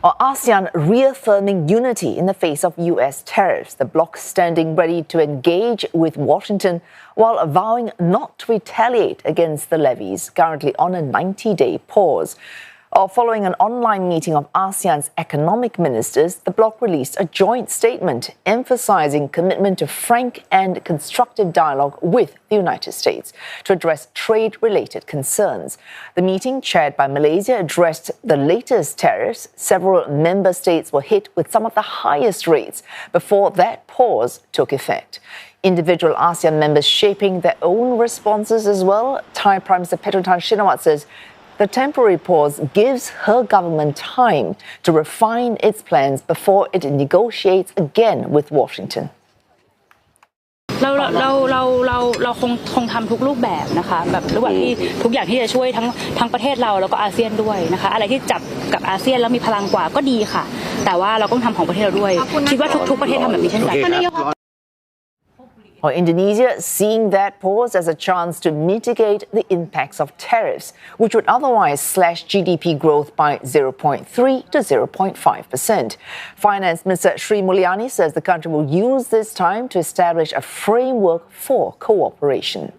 Or ASEAN reaffirming unity in the face of US tariffs, the bloc standing ready to engage with Washington while vowing not to retaliate against the levies, currently on a 90-day pause. Following an online meeting of ASEAN's economic ministers, the bloc released a joint statement emphasizing commitment to frank and constructive dialogue with the United States to address trade-related concerns. The meeting, chaired by Malaysia, addressed the latest tariffs. Several member states were hit with some of the highest rates before that pause took effect. Individual ASEAN members shaping their own responses as well. Thai Prime Minister Paetongtarn Shinawatra says the temporary pause gives her government time to refine its plans before it negotiates again with Washington. เราคงทำทุกรูปแบบนะคะแบบรูปแบบที่ทุกอย่างที่จะช่วยทั้งประเทศเราแล้วก็อาเซียนด้วยนะคะอะไรที่จับกับอาเซียนแล้วมีพลังกว่าก็ดีค่ะแต่ว่าเราต้องทำของประเทศเราด้วยคิดว่าทุกประเทศทำแบบนี้เช่นกัน Or Indonesia seeing that pause as a chance to mitigate the impacts of tariffs, which would otherwise slash GDP growth by 0.3 to 0.5%. Finance Minister Sri Mulyani says the country will use this time to establish a framework for cooperation.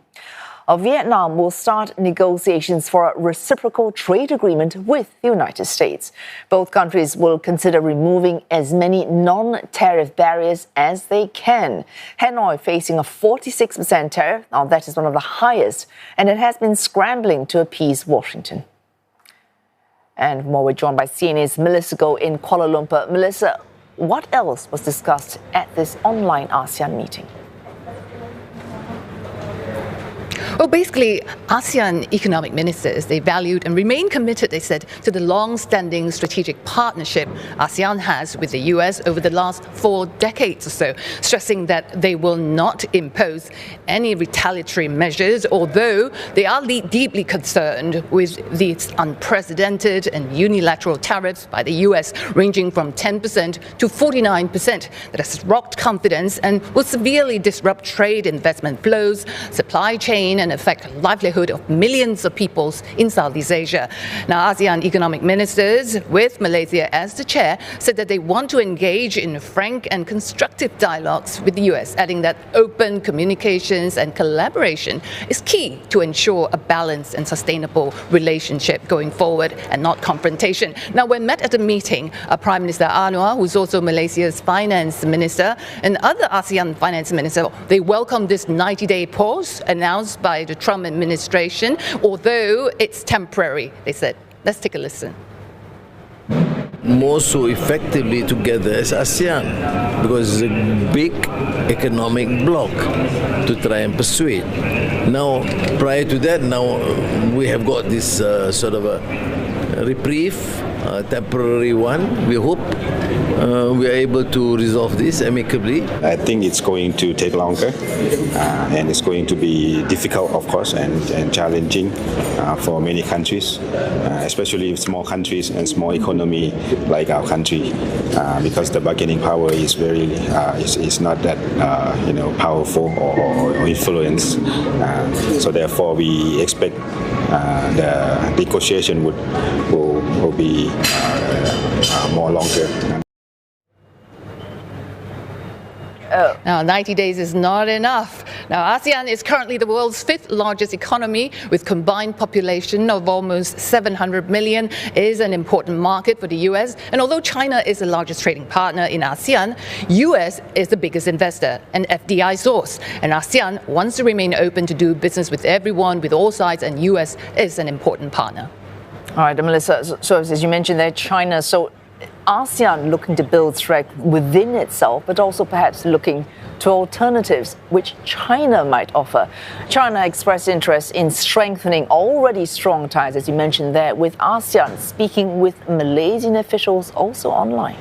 Vietnam will start negotiations for a reciprocal trade agreement with the United States. Both countries will consider removing as many non-tariff barriers as they can. Hanoi facing a 46% tariff. Now, that is one of the highest, and it has been scrambling to appease Washington. And more, we're joined by CNA's Melissa Goh in Kuala Lumpur. Melissa, what else was discussed at this online ASEAN meeting? Well, basically, ASEAN economic ministers, they valued and remain committed, they said, to the long-standing strategic partnership ASEAN has with the US over the last 4 decades or so, stressing that they will not impose any retaliatory measures, although they are deeply concerned with these unprecedented and unilateral tariffs by the US, ranging from 10% to 49%, that has rocked confidence and will severely disrupt trade, investment flows, supply chain, and affect livelihood of millions of peoples in Southeast Asia. Now, ASEAN economic ministers, with Malaysia as the chair, said that they want to engage in frank and constructive dialogues with the US, adding that open communications and collaboration is key to ensure a balanced and sustainable relationship going forward and not confrontation. Now, when met at the meeting, Prime Minister Anwar, who's also Malaysia's finance minister, and other ASEAN finance ministers, they welcomed this 90-day pause announced by the Trump administration, although it's temporary, they said. Let's take a listen. More so effectively together as ASEAN, because it's a big economic bloc to try and persuade. Now, prior to that, now we have got this sort of a reprieve, temporary one. We hope we are able to resolve this amicably. I think it's going to take longer and it's going to be difficult, of course, and challenging for many countries, especially small countries and small economy like our country, because the bargaining power is very is not that powerful or influence. So therefore, we expect the negotiation will be more longer. Now, 90 days is not enough. Now, ASEAN is currently the world's 5th largest economy with combined population of almost 700 million, is an important market for the US. And although China is the largest trading partner in ASEAN, US is the biggest investor and FDI source. And ASEAN wants to remain open to do business with everyone, with all sides, and US is an important partner. All right, Melissa, so as you mentioned there, China, so ASEAN looking to build strength within itself, but also perhaps looking to alternatives which China might offer. China expressed interest in strengthening already strong ties, as you mentioned there, with ASEAN, speaking with Malaysian officials also online.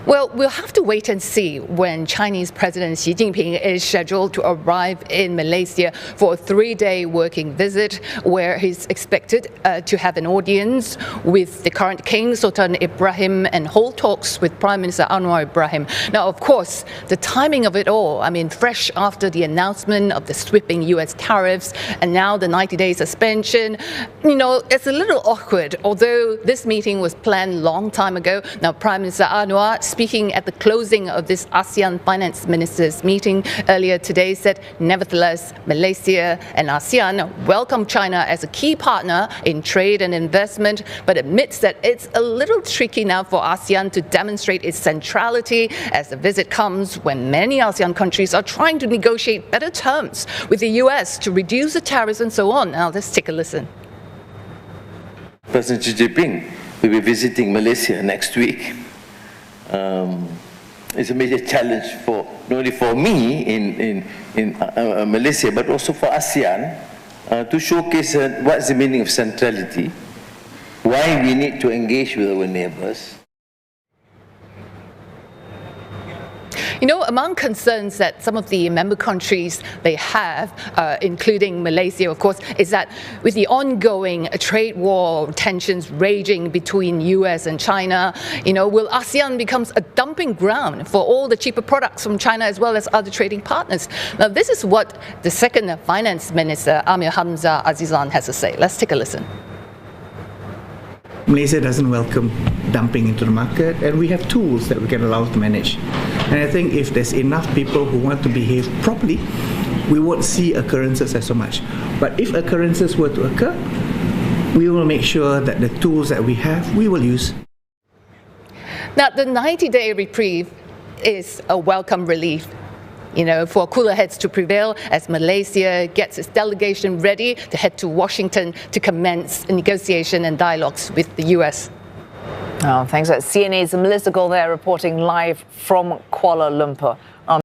Well, we'll have to wait and see when Chinese President Xi Jinping is scheduled to arrive in Malaysia for a 3-day working visit, where he's expected to have an audience with the current King Sultan Ibrahim and hold talks with Prime Minister Anwar Ibrahim. Now, of course, the timing of it all, fresh after the announcement of the sweeping US tariffs and now the 90-day suspension, it's a little awkward, although this meeting was planned a long time ago. Now, Prime Minister Anwar, speaking at the closing of this ASEAN finance ministers meeting earlier today, said nevertheless Malaysia and ASEAN welcome China as a key partner in trade and investment, but admits that it's a little tricky now for ASEAN to demonstrate its centrality as the visit comes when many ASEAN countries are trying to negotiate better terms with the US to reduce the tariffs and so on. Now let's take a listen. President Xi Jinping will be visiting Malaysia next week. It's a major challenge not only for me in Malaysia, but also for ASEAN to showcase what's the meaning of centrality, why we need to engage with our neighbors. Among concerns that some of the member countries they have, including Malaysia, of course, is that with the ongoing trade war tensions raging between US and China, will ASEAN become a dumping ground for all the cheaper products from China as well as other trading partners? Now, this is what the second finance minister, Amir Hamzah Azizan, has to say. Let's take a listen. Malaysia doesn't welcome dumping into the market, and we have tools that we can allow to manage. And I think if there's enough people who want to behave properly, we won't see occurrences as so much. But if occurrences were to occur, we will make sure that the tools that we have, we will use. Now, the 90-day reprieve is a welcome relief, for cooler heads to prevail as Malaysia gets its delegation ready to head to Washington to commence negotiation and dialogues with the US. Oh, thanks. CNA's Melissa Gold there reporting live from Kuala Lumpur.